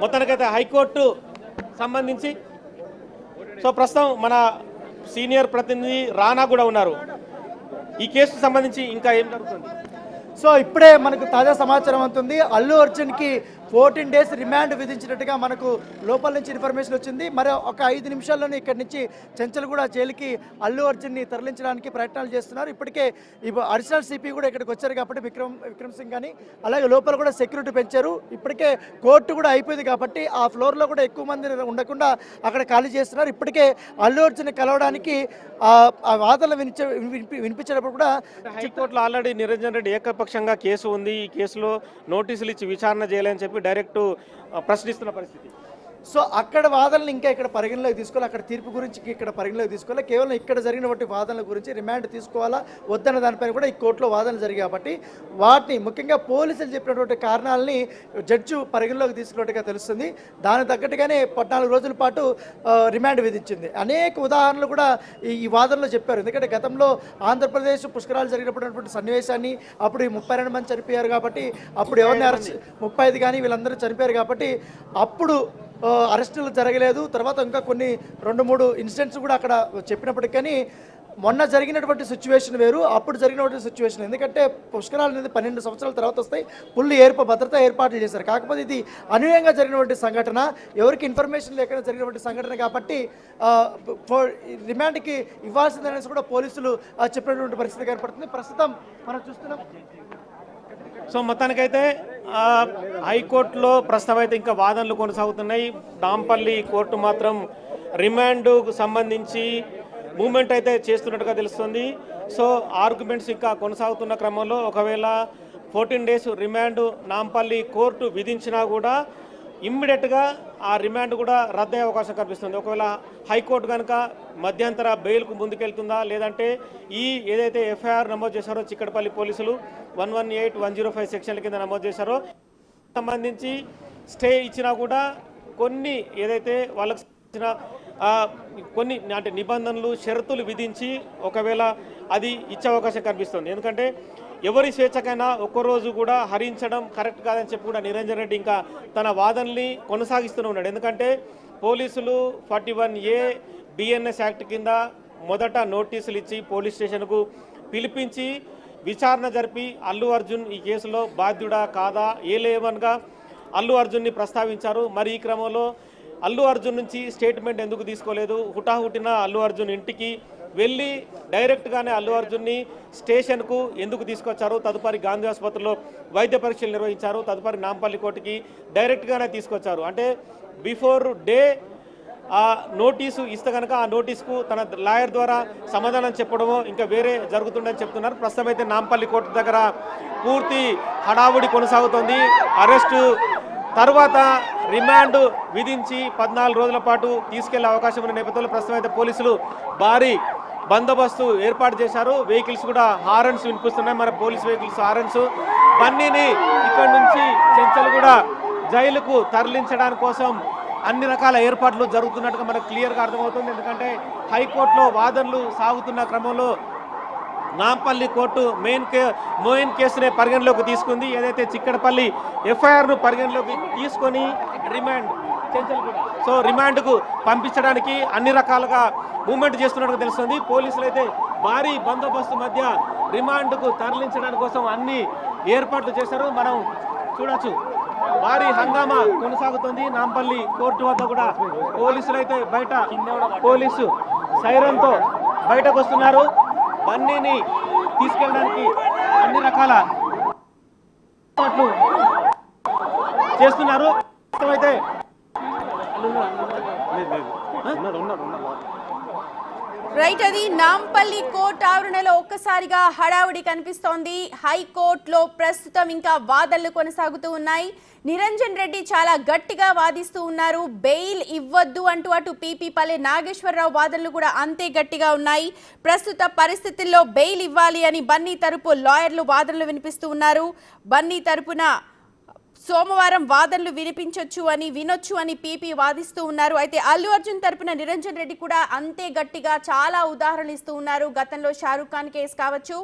మొత్తానికైతే హైకోర్టు సంబంధించి సో ప్రస్తుతం మన సీనియర్ ప్రతినిధి రానా కూడా ఉన్నారు. ఈ కేసుకు సంబంధించి ఇంకా ఏం జరుగుతుంది? సో ఇప్పుడే మనకు తాజా సమాచారం అవుతుంది. అల్లు అర్జున్కి 14 days రిమాండ్ విధించినట్టుగా మనకు లోపల నుంచి ఇన్ఫర్మేషన్ వచ్చింది. మరి ఒక 5 నిమిషాల్లోనే ఇక్కడి నుంచి చెంచల్గూడ జైలుకి అల్లు అర్జున్ని తరలించడానికి ప్రయత్నాలు చేస్తున్నారు. ఇప్పటికే అడిషనల్ సిపి కూడా ఇక్కడికి వచ్చారు కాబట్టి విక్రమ్ సింగ్ కానీ, అలాగే లోపల కూడా సెక్యూరిటీ పెంచారు. ఇప్పటికే కోర్టు కూడా అయిపోయింది కాబట్టి ఆ ఫ్లోర్లో కూడా ఎక్కువ మంది ఉండకుండా అక్కడ ఖాళీ చేస్తున్నారు. ఇప్పటికే అల్లు అర్జున్ కలవడానికి వాదనలు వినిపించేటప్పుడు కూడా హైకోర్టులో ఆల్రెడీ నిరంజన్ రెడ్డి ఏకపక్షంగా కేసు ఉంది. ఈ కేసులో నోటీసులు ఇచ్చి విచారణ చేయాలని చెప్పి డైరెక్ట్ ప్రశ్నిస్తున్న పరిస్థితి. సో అక్కడ వాదనలు ఇంకా ఇక్కడ పరిగణలోకి తీసుకోవాలి, అక్కడ తీర్పు గురించి ఇక్కడ పరిగణలోకి తీసుకోవాలి. కేవలం ఇక్కడ జరిగినటువంటి వాదనల గురించి రిమాండ్ తీసుకోవాలా వద్దన్న దానిపైన కూడా ఈ కోర్టులో వాదనలు జరిగాయి కాబట్టి వాటిని ముఖ్యంగా పోలీసులు చెప్పినటువంటి కారణాలని జడ్జి పరిగణలోకి తీసుకున్నట్టుగా తెలుస్తుంది. దానికి తగ్గట్టుగానే 14 రోజుల పాటు రిమాండ్ విధించింది. అనేక ఉదాహరణలు కూడా ఈ వాదనలో చెప్పారు. ఎందుకంటే గతంలో ఆంధ్రప్రదేశ్ పుష్కరాలు జరిగినటువంటి సన్నివేశాన్ని అప్పుడు 32 మంది చనిపోయారు కాబట్టి అప్పుడు ఎవరిని అరెస్ట్ 35 కానీ వీళ్ళందరూ చనిపోయారు కాబట్టి అప్పుడు అరెస్టులు జరగలేదు. తర్వాత ఇంకా కొన్ని 2-3 ఇన్సిడెంట్స్ కూడా అక్కడ చెప్పినప్పటికీ మొన్న జరిగినటువంటి సిచ్యువేషన్ వేరు, అప్పుడు జరిగినటువంటి సిచ్యువేషన్. ఎందుకంటే పుష్కరాలు అనేది 12 సంవత్సరాల తర్వాత వస్తాయి. ఫుల్ భద్రతా ఏర్పాట్లు చేశారు. కాకపోతే ఇది అనుయంగా జరిగినటువంటి సంఘటన, ఎవరికి ఇన్ఫర్మేషన్ లేకుండా జరిగినటువంటి సంఘటన కాబట్టి రిమాండ్కి ఇవ్వాల్సిందనేసి కూడా పోలీసులు చెప్పినటువంటి పరిస్థితి ఏర్పడుతుంది. ప్రస్తుతం మనం చూస్తున్నాం. సో మొత్తానికైతే హైకోర్టులో ప్రస్తుతం అయితే ఇంకా వాదనలు కొనసాగుతున్నాయి. నాంపల్లి కోర్టు మాత్రం రిమాండ్కు సంబంధించి మూమెంట్ అయితే చేస్తున్నట్టుగా తెలుస్తుంది. సో ఆర్గ్యుమెంట్స్ ఇంకా కొనసాగుతున్న క్రమంలో ఒకవేళ 14 days రిమాండ్ నాంపల్లి కోర్టు విధించినా కూడా ఇమ్మీడియట్గా ఆ రిమాండ్ కూడా రద్దయ్యే అవకాశం కనిపిస్తుంది. ఒకవేళ హైకోర్టు కనుక మధ్యంతర బెయిల్కు ముందుకెళ్తుందా, లేదంటే ఈ ఏదైతే ఎఫ్ఐఆర్ నమోదు చేశారో చిక్కడపల్లి పోలీసులు 118, 105 సెక్షన్ల కింద నమోదు చేశారో సంబంధించి స్టే ఇచ్చినా కూడా కొన్ని ఏదైతే వాళ్ళకు ఇచ్చిన కొన్ని అంటే నిబంధనలు షరతులు విధించి ఒకవేళ అది ఇచ్చే అవకాశం కనిపిస్తుంది. ఎందుకంటే ఎవరి స్వేచ్ఛకైనా ఒక్కరోజు కూడా హరించడం కరెక్ట్ కాదని చెప్పి కూడా నిరంజన్ రెడ్డి ఇంకా తన వాదనల్ని కొనసాగిస్తూనే ఉన్నాడు. ఎందుకంటే పోలీసులు 41A BNS యాక్ట్ కింద మొదట నోటీసులు ఇచ్చి పోలీస్ స్టేషన్కు పిలిపించి విచారణ జరిపి అల్లు అర్జున్ ఈ కేసులో బాధ్యుడా కాదా ఏలేవన్గా అల్లు అర్జున్ని ప్రస్తావించారు. మరి ఈ క్రమంలో అల్లు అర్జున్ నుంచి స్టేట్మెంట్ ఎందుకు తీసుకోలేదు? హుటాహుటిన అల్లు అర్జున్ ఇంటికి వెళ్ళి డైరెక్ట్గానే అల్లు అర్జున్ని స్టేషన్కు ఎందుకు తీసుకొచ్చారు? తదుపరి గాంధీ ఆసుపత్రిలో వైద్య పరీక్షలు నిర్వహించారు. తదుపరి నాంపల్లి కోర్టుకి డైరెక్ట్గానే తీసుకొచ్చారు. అంటే బిఫోర్ డే ఆ నోటీసు ఇస్తే కనుక ఆ నోటీస్కు తన లాయర్ ద్వారా సమాధానం చెప్పడమో ఇంకా వేరే జరుగుతుందని చెప్తున్నారు. ప్రస్తుతం అయితే నాంపల్లి కోర్టు దగ్గర పూర్తి హడావుడి కొనసాగుతోంది. అరెస్టు తర్వాత రిమాండ్ విధించి 14 రోజుల పాటు తీసుకెళ్లే అవకాశం ఉన్న నేపథ్యంలో ప్రస్తుతం అయితే పోలీసులు భారీ బందోబస్తు ఏర్పాటు చేశారు. వెహికల్స్ కూడా హారన్స్ వినిపిస్తున్నాయి. మన పోలీస్ వెహికల్స్ హారన్స్ బన్నీని ఇక్కడ నుంచి చెంచల్గూడ జైలుకు తరలించడానికి కోసం అన్ని రకాల ఏర్పాట్లు జరుగుతున్నట్టుగా మనకు క్లియర్గా అర్థమవుతుంది. ఎందుకంటే హైకోర్టులో వాదనలు సాగుతున్న క్రమంలో నాంపల్లి కోర్టు మెయిన్ కేసునే పరిగణలోకి తీసుకుంది. ఏదైతే చిక్కడపల్లి ఎఫ్ఐఆర్ను పరిగణలోకి తీసుకొని రిమాండ్కు పంపించడానికి అన్ని రకాలుగా మూవ్మెంట్ చేస్తున్నట్టుగా తెలుస్తుంది. పోలీసులు అయితే భారీ బందోబస్తు మధ్య రిమాండ్కు తరలించడానికి కోసం అన్ని ఏర్పాట్లు చేశారు. మనం చూడొచ్చు భారీ హంగామా కొనసాగుతుంది. నాంపల్లి కోర్టు వద్ద కూడా పోలీసులు అయితే బయట పోలీసు సైరన్తో బయటకు వస్తున్నారు. బన్నీని తీసుకెళ్ళడానికి అన్ని రకాల ఏర్పాట్లు చేస్తున్నారు. అయితే రైట్, అది నాంపల్లి కోర్టు ఆవరణలో ఒక్కసారిగా హడావుడి కనిపిస్తోంది. హైకోర్టులో ప్రస్తుతం ఇంకా వాదనలు కొనసాగుతూ ఉన్నాయి. నిరంజన్ రెడ్డి చాలా గట్టిగా వాదిస్తూ ఉన్నారు. బెయిల్ ఇవ్వద్దు అంటూ అటు పీపీ పల్లె నాగేశ్వరరావు వాదనలు కూడా అంతే గట్టిగా ఉన్నాయి. ప్రస్తుత పరిస్థితుల్లో బెయిల్ ఇవ్వాలి అని బన్నీ తరపు లాయర్లు వాదనలు వినిపిస్తూ ఉన్నారు. బన్నీ తరపున సోమవారం వాదనలు వినొచ్చు అని పీపీ వాదిస్తూ ఉన్నారు. అయితే అల్లు అర్జున్ తరపున నిరంజన్ రెడ్డి కూడా అంతే గట్టిగా చాలా ఉదాహరణలు ఇస్తూ ఉన్నారు. గతంలో షారూఖ్ ఖాన్ కేసు కావచ్చు,